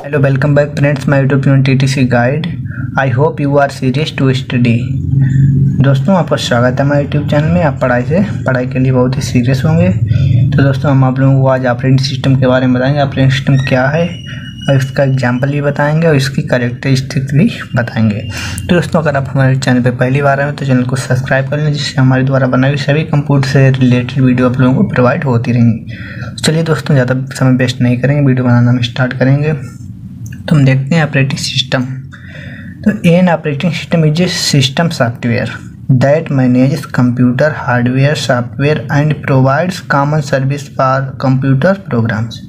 Hello, welcome back friends, my YouTube channel TTC Guide. I hope you are serious to study. दोस्तों आपका स्वागत है हमारे YouTube channel में। आप पढ़ाई के लिए बहुत ही सीरियस होंगे। तो दोस्तों हम आप लोगों को आज ऑपरेटिंग सिस्टम के बारे में बताएंगे। ऑपरेटिंग सिस्टम क्या है और इसका एग्जाम्पल भी बताएंगे और इसकी कैरेक्टरिस्टिक्स भी बताएंगे। तो दोस्तों अगर आप हमारे चैनल पर पहली बार आए हो तो चैनल को सब्सक्राइब कर लें, जिससे हमारे द्वारा बनाई हुई सभी कंप्यूटर से रिलेटेड वीडियो आप लोगों को प्रोवाइड होती रहेंगी। चलिए दोस्तों ज़्यादा समय वेस्ट नहीं करेंगे, वीडियो बनाना हम स्टार्ट करेंगे। तो हम देखते हैं ऑपरेटिंग सिस्टम। तो an operating system is a system software that manages computer hardware software and provides common service for computer programs.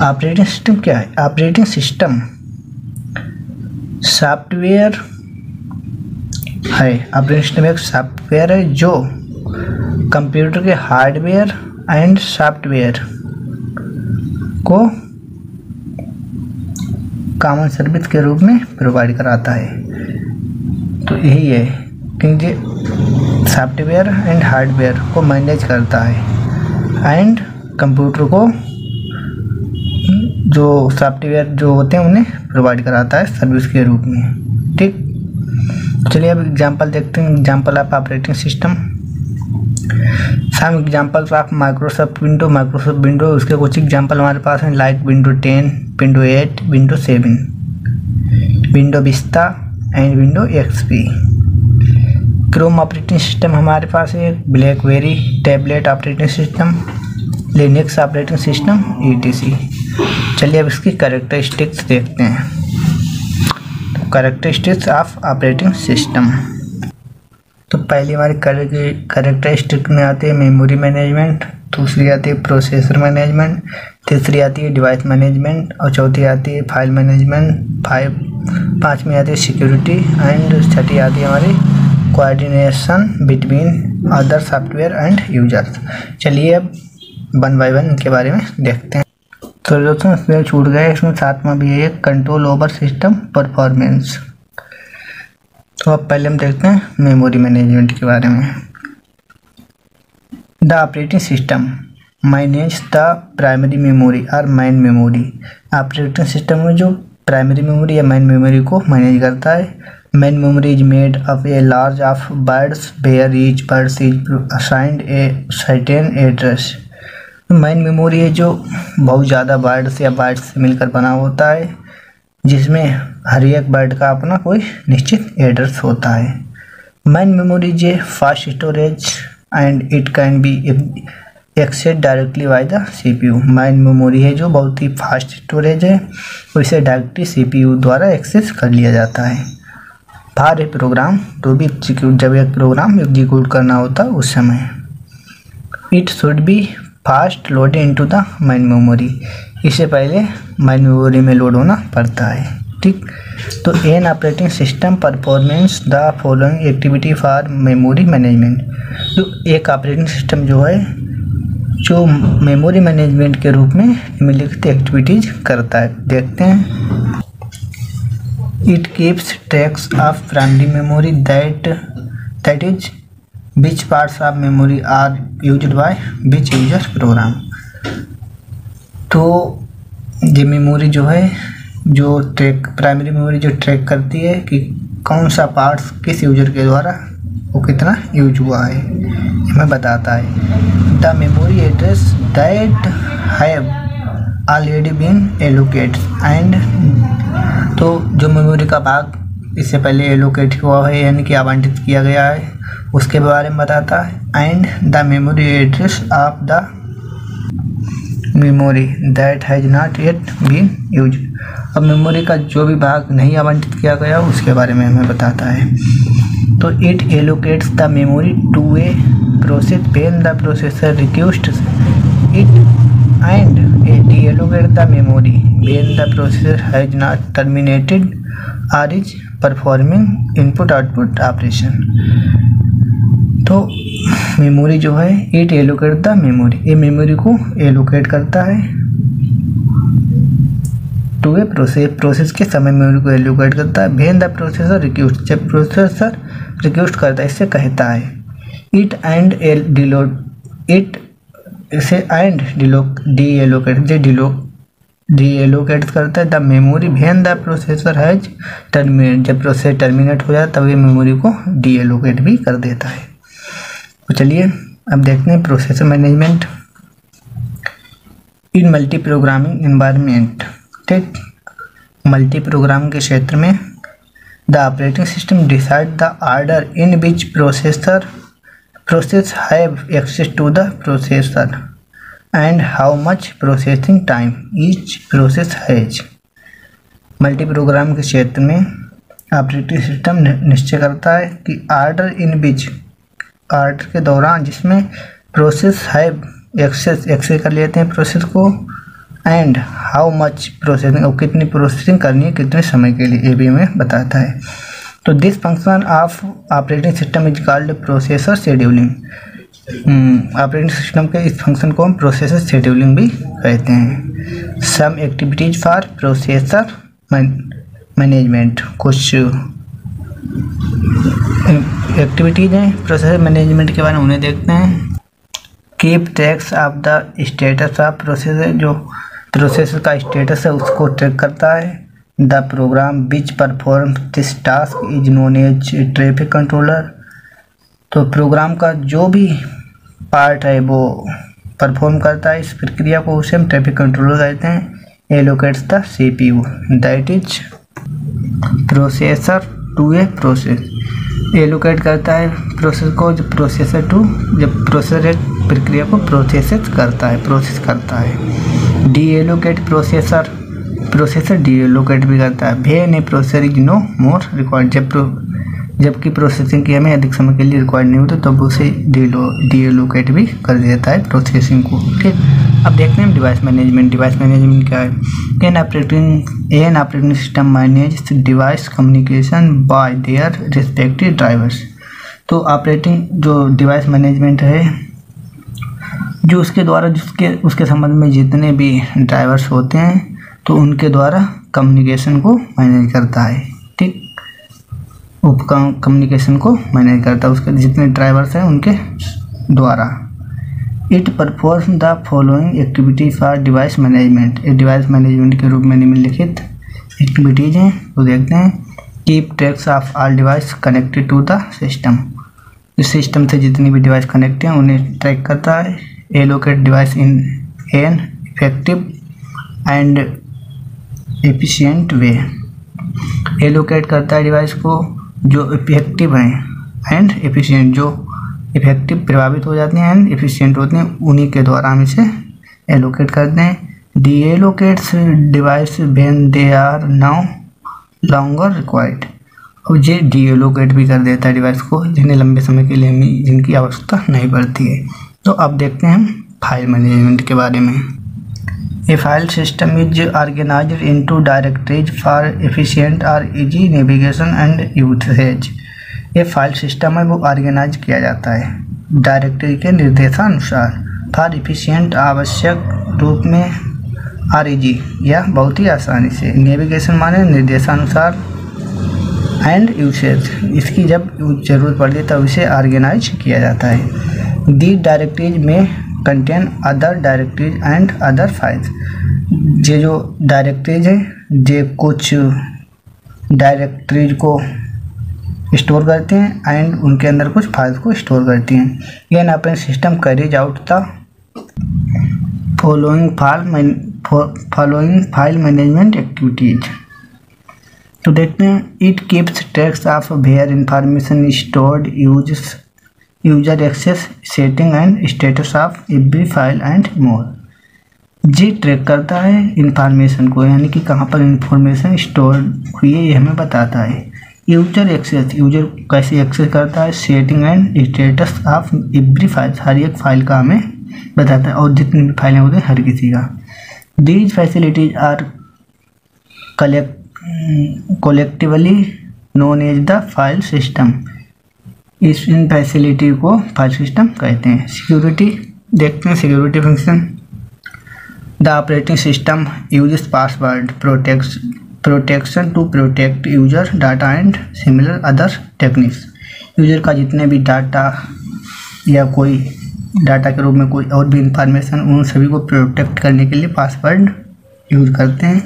Operating system क्या है? ऑपरेटिंग सिस्टम सॉफ्टवेयर है। ऑपरेटिंग सिस्टम एक सॉफ्टवेयर है जो कंप्यूटर के हार्डवेयर एंड सॉफ्टवेयर को common service के रूप में प्रोवाइड कराता है। तो यही है कि सॉफ्टवेयर एंड हार्डवेयर को मैनेज करता है एंड कंप्यूटर को जो सॉफ्टवेयर जो होते हैं उन्हें प्रोवाइड कराता है सर्विस के रूप में। ठीक, चलिए अब एग्जांपल देखते हैं। Example of operating system. Some examples of Microsoft window उसके कुछ एग्जांपल हमारे पास हैं, like window 10, window 8, window 7, window vista and window XP. Chrome operating system हमारे पास है, BlackBerry tablet operating system, Linux operating system ETC। चलिए अब इसकी कैरेक्टरिस्टिक्स देखते हैं। तो कैरेक्टरिस्टिक्स ऑफ ऑपरेटिंग सिस्टम। तो पहली हमारी कैरेक्टरिस्टिक में आती है मेमोरी मैनेजमेंट, दूसरी आती है प्रोसेसर मैनेजमेंट, तीसरी आती है डिवाइस मैनेजमेंट और चौथी आती है फाइल मैनेजमेंट, पाँचवीं आती है सिक्योरिटी एंड छठी आती है हमारी coordination between other software and users. चलिए अब वन बाय वन इनके बारे में देखते हैं। तो दोस्तों इसमें छूट गए, इसमें सातवां भी है कंट्रोल ओवर सिस्टम परफॉर्मेंस। तो अब पहले हम देखते हैं मेमोरी मैनेजमेंट के बारे में। The operating system manage the primary memory और मेन मेमोरी। ऑपरेटिंग सिस्टम में जो प्राइमरी मेमोरी या मेन मेमोरी को मैनेज करता है। Main memory is made of a large of bytes where each bytes is assigned a certain address. Main memory है जो बहुत ज़्यादा बाइट्स या बाइट्स से मिलकर बना होता है, जिसमें हर एक बाइट का अपना कोई निश्चित एड्रेस होता है। Main memory is a fast storage and it can be access directly by the CPU। Main memory है जो बहुत ही फास्ट स्टोरेज है और इसे डायरेक्टली CPU द्वारा एक्सेस कर लिया जाता है। फॉर ए प्रोग्राम तो भी एग्जीक्यूट, जब एक प्रोग्राम एग्जीक्यूट करना होता है उस समय। It should be fast loaded into the main memory, इससे पहले मेन मेमोरी में लोड होना पड़ता है। ठीक, तो an operating system performance the following activity for memory management. तो एक ऑपरेटिंग सिस्टम जो है जो मेमोरी मैनेजमेंट के रूप में निम्नलिखित एक्टिविटीज करता है, देखते हैं। It keeps tracks of primary memory that is which parts of memory are used by which user program. तो ये मेमोरी जो है जो प्राइमरी मेमोरी जो ट्रैक करती है कि कौन सा पार्ट्स किस यूजर के द्वारा वो कितना यूज हुआ है, हमें बताता है। The memory address that have already been allocate and, तो जो मेमोरी का भाग इससे पहले एलोकेट हुआ है यानी कि आवंटित किया गया है उसके बारे में बताता है। And the memory address of the memory that has not yet been use. अब मेमोरी का जो भी भाग नहीं आवंटित किया गया उसके बारे में हमें बताता है। तो it allocates the memory to a process when the processor request it and deallocate the memory when the processor has not terminated और is performing input output operation. तो मेमोरी जो है इट एलोकेट द मेमोरी, ये memory को allocate करता है to a process के समय मेमोरी को एलोकेट करता है। व्हेन द प्रोसेसर रिक्वेस्ट, जब प्रोसेसर रिक्वेस्ट करता है इससे कहता है। इट एंड डिलोड इट इसे एंड डी एलोकेट डीएलोकेट करता है the memory when the processor has terminate, जब प्रोसेसर टर्मिनेट हो जाता है तब ये मेमोरी को डीएलोकेट भी कर देता है। तो चलिए अब देखते हैं processor management in multi programming environment. ठीक, मल्टी प्रोग्राम के क्षेत्र में the operating system decide the order in which process have access to the processor and how much processing time each process has. Multi program के क्षेत्र में operating system निश्चय करता है कि ऑर्डर इन विच, ऑर्डर के दौरान जिसमें प्रोसेस हैव एक्सेस कर लेते हैं प्रोसेस को, एंड हाउ मच प्रोसेसिंग, और कितनी प्रोसेसिंग करनी है कितने समय के लिए, ये भी हमें बताता है। तो this function of operating system is called processor scheduling. Operating system के इस फंक्शन को हम प्रोसेसर शेड्यूलिंग भी कहते हैं। Some activities for processor management, कुछ एक्टिविटीज हैं प्रोसेसर मैनेजमेंट के बारे में, उन्हें देखते हैं। Keep tracks of the status of processor, जो प्रोसेसर का स्टेटस है उसको ट्रैक करता है। The program which perform this task is known as traffic controller, तो प्रोग्राम का जो भी पार्ट है वो परफॉर्म करता है इस प्रक्रिया को, उसे हम ट्रैफिक कंट्रोलर कहते हैं। Allocates the CPU that is processor to a process, allocate करता है प्रोसेस को जब प्रोसेसर एक प्रक्रिया को प्रोसेस करता है। Deallocate processor deallocate भी करता है। When a processor is no more required, जबकि प्रोसेसिंग की हमें अधिक समय के लिए रिक्वायर्ड नहीं होता तब उसे डी एलोकेट भी कर देता है प्रोसेसिंग को। ठीक, अब देखते हैं डिवाइस मैनेजमेंट। डिवाइस मैनेजमेंट क्या है? An operating system manage device communication bye their respective drivers. तो ऑपरेटिंग जो डिवाइस मैनेजमेंट है, जो उसके द्वारा उसके संबंध में जितने भी ड्राइवर्स होते हैं तो उनके द्वारा कम्युनिकेशन को मैनेज करता है। ठीक, उपकरण कम्युनिकेशन को मैनेज करता है उसके जितने ड्राइवर्स हैं उनके द्वारा। It perform the following activity for device management, एक डिवाइस मैनेजमेंट के रूप में निम्नलिखित एक्टिविटीज हैं तो देखते हैं। Keep tracks of all device connected to the system, इस सिस्टम से जितनी भी डिवाइस कनेक्ट हैं उन्हें ट्रैक करता है। Allocate device in an effective and efficient way, allocate करता है डिवाइस को जो इफेक्टिव हैं एंड एफिशिएंट, जो इफेक्टिव प्रभावित हो जाते हैं एंड एफिशिएंट होते हैं, उन्हीं के द्वारा हम इसे एलोकेट करते हैं। Deallocates device when they are now longer required, और ये डी एलोकेट भी कर देता है डिवाइस को जिन्हें लंबे समय के लिए जिनकी आवश्यकता नहीं पड़ती है। तो अब देखते हैं हम फाइल मैनेजमेंट के बारे में। A file system is organised into directories for efficient और इजी नेविगेशन एंड यूसेज। ये फाइल सिस्टम है वो ऑर्गेनाइज किया जाता है डायरेक्टरी के निर्देशानुसार फॉर एफिशिएंट, आवश्यक रूप में, और इजी या बहुत ही आसानी से, नेविगेशन माने निर्देशानुसार, एंड यूसेज, इसकी जब जरूरत पड़ती है तब इसे ऑर्गेनाइज किया जाता है। दी डायरेक्टरीज में contain other directories and other files, ये जो डायरेक्टरीज हैं ये कुछ डायरेक्टरीज को स्टोर करते हैं एंड उनके अंदर कुछ फाइल्स को स्टोर करती हैं। यह operating system carries out the following file management activities. तो देखते हैं। It keeps tracks of where information stored, user access, setting and status of every file and more. जी ट्रैक करता है इंफॉर्मेशन को, यानी कि कहाँ पर इंफॉर्मेशन स्टोर हुई है ये हमें बताता है। यूजर एक्सेस, यूजर कैसे एक्सेस करता है, setting and status of every file, हर एक फाइल का हमें बताता है, और जितनी भी फाइलें होती हैं हर किसी का। These facilities are collectively known as the file system. इन फैसिलिटी को फाइल सिस्टम कहते हैं। सिक्योरिटी देखते हैं। Security function, the operating system uses password protection to protect user data and similar other techniques. User का जितने भी डाटा या कोई डाटा के रूप में कोई और भी इंफॉर्मेशन, उन सभी को प्रोटेक्ट करने के लिए पासवर्ड यूज करते हैं।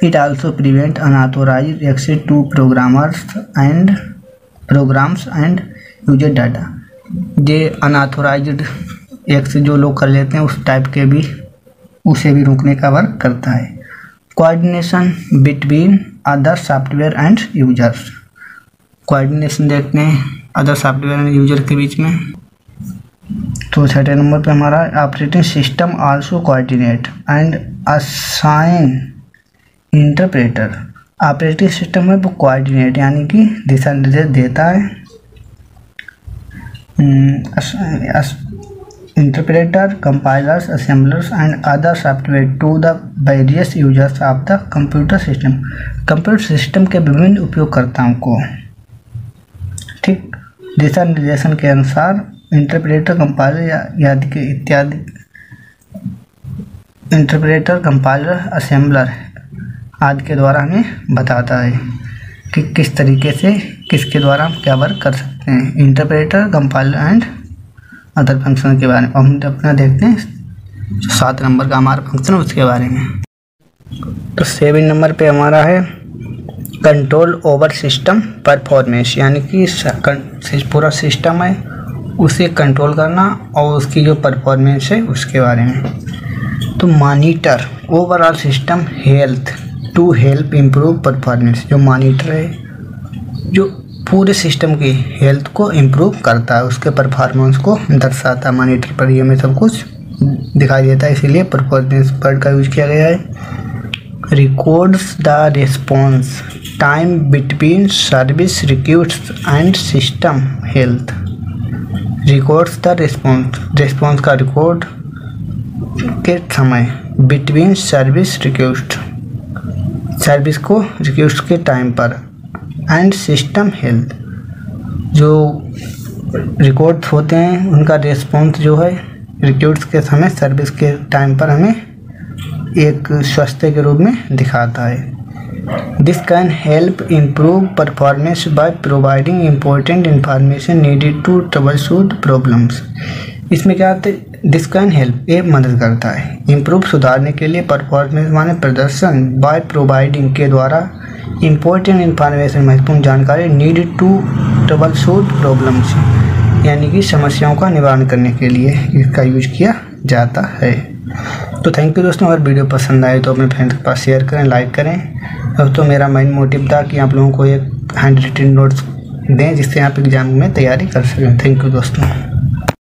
It also prevent unauthorized access to programs and user data. ये अनऑथोराइज्ड एक्सेस जो लोग कर लेते हैं उस टाइप के भी, उसे भी रोकने का वर्क करता है। Coordination between other software and users. Coordination देखते हैं अदर सॉफ्टवेयर एंड यूजर के बीच में। तो छठे नंबर पे हमारा operating system also coordinate and assign interpreter. Operating system में वो कोऑर्डिनेट यानी कि दिशा निर्देश देता है interpreter, compilers, assemblers and other software to the various users of the computer system. Computer system के विभिन्न उपयोगकर्ताओं को, ठीक, दिशा निर्देशन के अनुसार इंटरप्रेटर, कंपाइलर इत्यादि इंटरप्रेटर, कंपाइलर, असेंबलर आदि के द्वारा हमें बताता है कि किस तरीके से किसके द्वारा हम क्या वर्क कर सकते हैं। Interpreter, compiler and other function के बारे में हम अपना देखते हैं। 7 नंबर का हमारा फंक्शन उसके बारे में। तो 7 नंबर पे हमारा है कंट्रोल ओवर सिस्टम परफॉर्मेंस, यानी कि पूरा सिस्टम है उसे कंट्रोल करना और उसकी जो परफॉर्मेंस है उसके बारे में। तो monitor overall system health to help improve performance. जो मॉनिटर है जो पूरे सिस्टम की हेल्थ को इम्प्रूव करता है, उसके परफॉर्मेंस को दर्शाता है। मॉनिटर पर ही हमें सब कुछ दिखाई देता है, इसीलिए परफॉर्मेंस वर्ड का यूज किया गया है। Records the response time between service request and system health. Records the response का रिकॉर्ड के समय बिटवीन सर्विस रिक्वेस्ट, सर्विस को रिक्वेस्ट के टाइम पर, एंड सिस्टम हेल्थ, जो रिकॉर्ड्स होते हैं उनका रिस्पॉन्स जो है रिक्वेस्ट के समय सर्विस के टाइम पर हमें एक स्वास्थ्य के रूप में दिखाता है। This can help improve performance by providing important information needed to troubleshoot problems. इसमें क्या होता है, दिस कैन हेल्प, ये मदद करता है इम्प्रूव सुधारने के लिए, परफॉर्मेंस माने प्रदर्शन, बाय प्रोवाइडिंग के द्वारा इम्पोर्टेंट इंफॉर्मेशन महत्वपूर्ण जानकारी, नीडेड टू ट्रबलशूट प्रॉब्लम्स, यानी कि समस्याओं का निवारण करने के लिए इसका यूज किया जाता है। तो थैंक यू दोस्तों, अगर वीडियो पसंद आए तो अपने फ्रेंड्स के पास शेयर करें, लाइक करें। तो मेरा मेन मोटिव था कि आप लोगों को एक हैंड रिटन नोट्स दें जिससे आप एग्जाम में तैयारी कर सकें। थैंक यू दोस्तों।